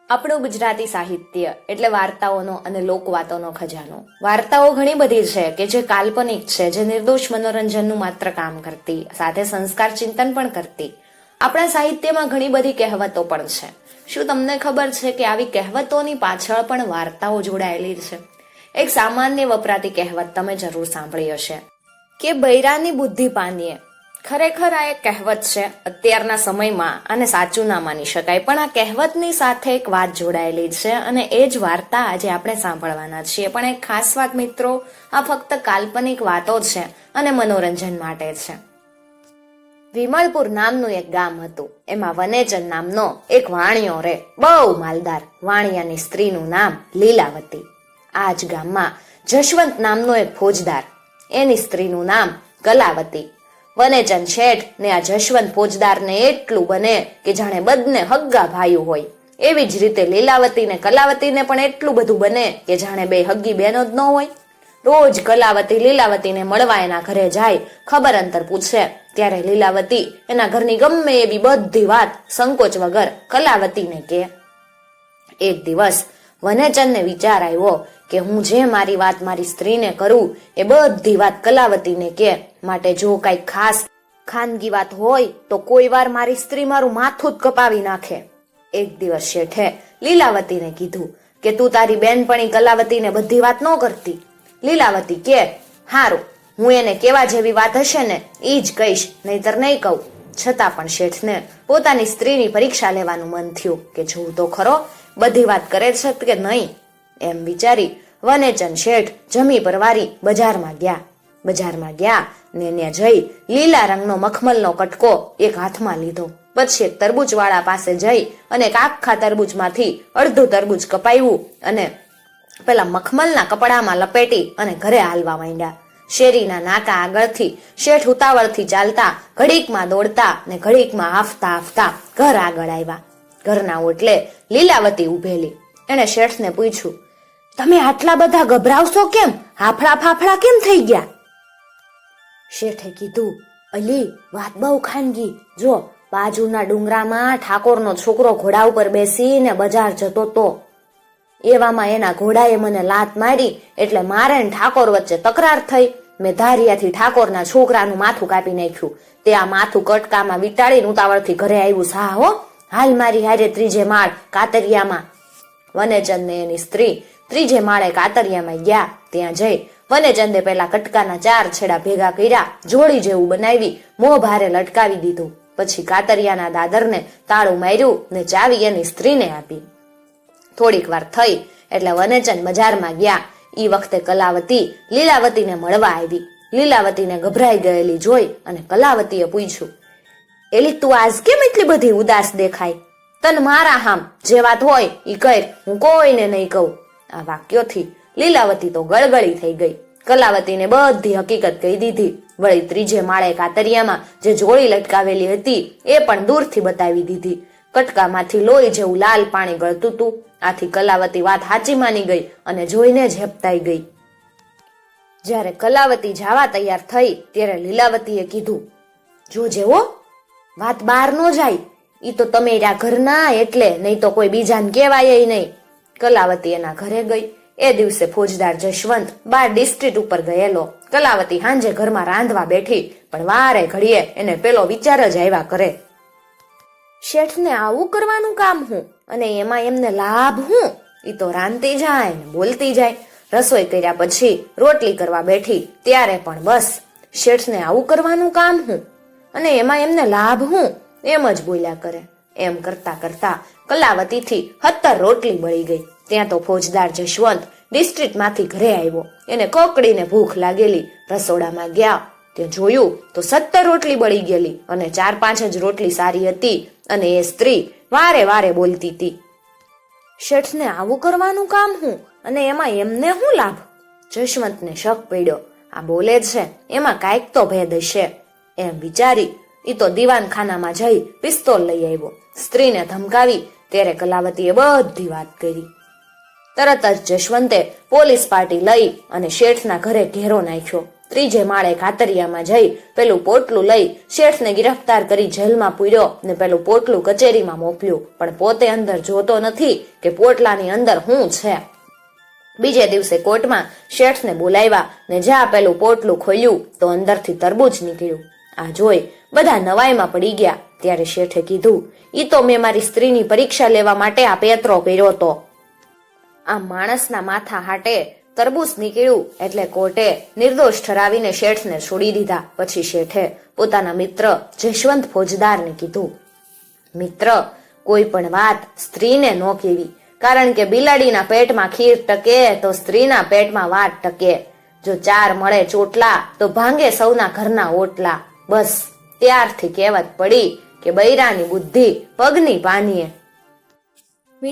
આપણું ગુજરાતી સાહિત્ય એટલે વાર્તાઓનો અને લોકવાતોનો ખજાનો. વાર્તાઓ ઘણી બધી છે કે જે કાલ્પનિક છે, જે નિર્દોષ મનોરંજનનું માત્ર કામ કરતી, સાથે સંસ્કાર ચિંતન પણ કરતી. આપણા સાહિત્યમાં ઘણી બધી કહેવતો પણ છે. શું તમને ખબર છે કે આવી કહેવતોની પાછળ પણ વાર્તાઓ જોડાયેલી છે? એક સામાન્ય વપરાતી કહેવત તમે જરૂર સાંભળી હશે કે બૈરાની બુદ્ધિ પાનીએ. ખરેખર આ એક કહેવત છે. અત્યારના સમયમાં આને સાચું ના માની શકાય, પણ આ કહેવતની સાથે એક વાત જોડાયેલી છે અને એ જ વાર્તા આજે આપણે સાંભળવાના છીએ. પણ એક ખાસ વાત મિત્રો, આ ફક્ત કાલ્પનિક વાતો છે અને મનોરંજન માટે છે. વિમલપુર નામનું એક ગામ હતું. એમાં વનેચંદ નામનો એક વાણિયો રે, બહુ માલદાર. વાણિયાની સ્ત્રીનું નામ લીલાવતી. આ જ ગામમાં જશવંત નામનો એક ફોજદાર, એની સ્ત્રીનું નામ કલાવતી. વનેચંદ શેઠ ને આ જશવંત ફોજદારને એટલું બને કે જાણે બધને હગ્ગા ભાઈઓ હોય. એવી જ રીતે લીલાવતી ને કલાવતીને પણ એટલું બધું બને કે જાણે બે હગ્ગી બહેનો જ ન હોય. રોજ કલાવતી લીલાવતીને મળવા એના ઘરે જાય, ખબર અંતર પૂછે, ત્યારે લીલાવતી એના ઘરની ગમે એવી બધી વાત સંકોચ વગર કલાવતીને કહે. એક દિવસ વનેચંદને વિચાર આવ્યો કે હું જે મારી વાત મારી સ્ત્રીને કરું એ બધી વાત કલાવતીને કે, માટે જો કઈ ખાસ ખાનગી વાત હોય તો કોઈ વાર મારી સ્ત્રી મારું માથું જ કપાવી નાખે. એક દિવસ શેઠે લીલાવતીને કીધું કે તું તારી બેનપણી કલાવતીને બધી વાત ન કરતી. લીલાવતી કે હારું, હું એને કેવા જેવી વાત હશે ને એ જ કહીશ, નહીતર નહીં કહું. છતાં પણ શેઠને પોતાની સ્ત્રીની પરીક્ષા લેવાનું મન થયું કે જોવું તો ખરો બધી વાત કરે છે કે નહીં. એમ વિચારી વનેચંદ શેઠ જમી પરવારી બજારમાં ગયા ને ત્યાં જઈ લીલા રંગનો મખમલનો કટકો એક હાથમાં લીધો. પછી એક તરબૂચ વાળા પાસે જઈ અને એક આખા તરબૂચમાંથી અડધું તરબૂચ કપાવ્યું અને પેલા મખમલના કપડામાં લપેટી અને ઘરે હાલવા માંડ્યા. શેરીના નાકા આગળથી શેઠ ઉતાવળથી ચાલતા, ઘડીકમાં દોડતા ને ઘડીકમાં હાફતા ઘર આગળ આવ્યા. ઘરના ઓટલે લીલાવતી ઉભેલી. એણે શેઠને પૂછ્યું, તમે આટલા બધા ગભરાવશો કેમ? હાફળા ફાફડા કેમ થઈ ગયા? શેઠે કીધું, અલી વાત બહુ ખાનગી. જો બાજુના ડુંગરામાં ઠાકોરનો છોકરો ઘોડા ઉપર બેસીને બજાર જતો તો. એવામાં એના ઘોડાએ મને લાત મારી એટલે મારે ને ઠાકોર વચ્ચે તકરાર થઈ. મેં ધારિયાથી ઠાકોરના છોકરાનું માથું કાપી નાખ્યું. તે આ માથું કટકામાં વીંટાળીને ઉતાવળથી ઘરે આવ્યું. સા હો, હાલ મારી હારે ત્રીજે માળ કાતરિયામાં. વનેચંદ ને એની સ્ત્રી ત્રીજે માળે કાતરિયામાં ગયા. ત્યાં જઈ વનેચંદે પેલા કટકાના 4 છેડા ભેગા કર્યા, જોડી જેવું બનાવી મોં ભારે લટકાવી દીધું. પછી કાતરિયાના દાદરને તાળું માર્યું ને ચાવી એની સ્ત્રીને આપી. થોડીક વાર થઈ એટલે વનેચંદ બજારમાં ગયા. ઈ વખતે કલાવતી લીલાવતીને મળવા આવી. લીલાવતીને ગભરાઈ ગયેલી જોઈ અને કલાવતીએ પૂછ્યું, એલી તું આજ કેમ એટલી બધી ઉદાસ દેખાય? તન મારા હામ જે વાત હોય ઈ કર, હું કોઈને નહીં કહું. આ વાક્યોથી લીલાવતી તો ગળગળી થઈ ગઈ. કલાવતીને બધી હકીકત કહી દીધી. વળી ત્રીજે માળે કાતરિયામાં જે જોડી લટકાવેલી હતી એ પણ દૂરથી બતાવી દીધી. કટકામાંથી લોહી જેવું લાલ પાણી ગળતું હતું. આથી કલાવતી વાત સાચી માની ગઈ અને જોઈને જ હેપતાઈ ગઈ. જ્યારે કલાવતી જવા તૈયાર થઈ ત્યારે લીલાવતીએ કીધું, જોજે હો, વાત બહાર ન જાય. ઈ તો તમે ઘરના એટલે, નહીં તો કોઈ બીજાને કહેવાય નહીં. કલાવતી એના ઘરે ગઈ. એ દિવસે ફોજદાર જશવંત 12 ડિસ્ટ્રિક્ટ ઉપર ગયેલો. કલાવતી હાંજે ઘરમાં રાંધવા બેઠી, પણ વારે ઘડીએ એને પેલો વિચાર જ આવ્યા કરે, શેઠને આવું કરવાનું કામ હું અને એમાં એમને લાભ હું? ઈ તો રાંધતી જાય ને બોલતી જાય. રસોઈ કર્યા પછી રોટલી કરવા બેઠી ત્યારે પણ બસ શેઠને આવું કરવાનું કામ હું અને એમાં એમને લાભ હું, એમ જ બોલ્યા કરે. એમ કરતા કરતા કલાવતીથી 17 રોટલી બળી ગઈ. ત્યાં તો ફોજદાર જશવંત ડિસ્ટ્રિક્ટમાંથી ઘરે આવ્યો. એને કોકડીને ભૂખ લાગેલી. રસોડામાં ગયા ત્યાં જોયું તો 17 રોટલી બળી ગયેલી અને 4-5 જ રોટલી સારી હતી અને એ સ્ત્રી વારે વારે બોલતી હતી, શેઠને આવું કરવાનું કામ હું અને એમાં એમને શું લાભ? જશવંતને શક પડ્યો, આ બોલે છે એમાં કાંઈક તો ભેદ હશે. એમ વિચારી ઈ તો દીવાનખાનામાં જઈ પિસ્તોલ લઈ આવ્યો. સ્ત્રીને ધમકાવી ત્યારે કલાવતીએ બધી વાત કરી. તરત જ જશવંતે પોલીસ પાર્ટી લઈ અને શેઠના ઘરે ઘેરો નાખ્યો. ત્રીજે માળે ખાતરિયામાં જઈ પેલું પોટલું લઈ શેઠને ગિરફ્તાર કરી જેલમાં પૂર્યો ને પેલું પોટલું કચેરીમાં મોકલ્યું, પણ પોતે અંદર જોતો નથી કે પોટલાની અંદર શું છે. બીજે દિવસે કોર્ટમાં શેઠને બોલાવ્યા ને જ્યાં પેલું પોટલું ખોલ્યું તો અંદરથી તરબૂચ નીકળ્યું. આ જોઈ બધા નવાઈમાં પડી ગયા. ત્યારે શેઠે કીધું, ઈ તો મેં મારી સ્ત્રીની પરીક્ષા લેવા માટે આ પેત્રો કર્યો હતો. આ માણસના માથા હાટે તરબૂચ નીકળ્યું એટલે કોર્ટે નિર્દોષ ઠરાવીને શેઠને છોડી દીધા. પછી શેઠે પોતાના મિત્ર જશવંત ફોજદારને કીધું, મિત્ર, કોઈ પણ વાત સ્ત્રીને ન કહેવી, કારણ કે બિલાડીના પેટમાં ખીર ટકે તો સ્ત્રીના પેટમાં વાત ટકે. જો 4 મળે ચોટલા તો ભાંગે સૌના ઘરના ઓટલા. બસ ત્યારથી કહેવત પડી કે બૈરાની બુદ્ધિ પગની પાનીએ.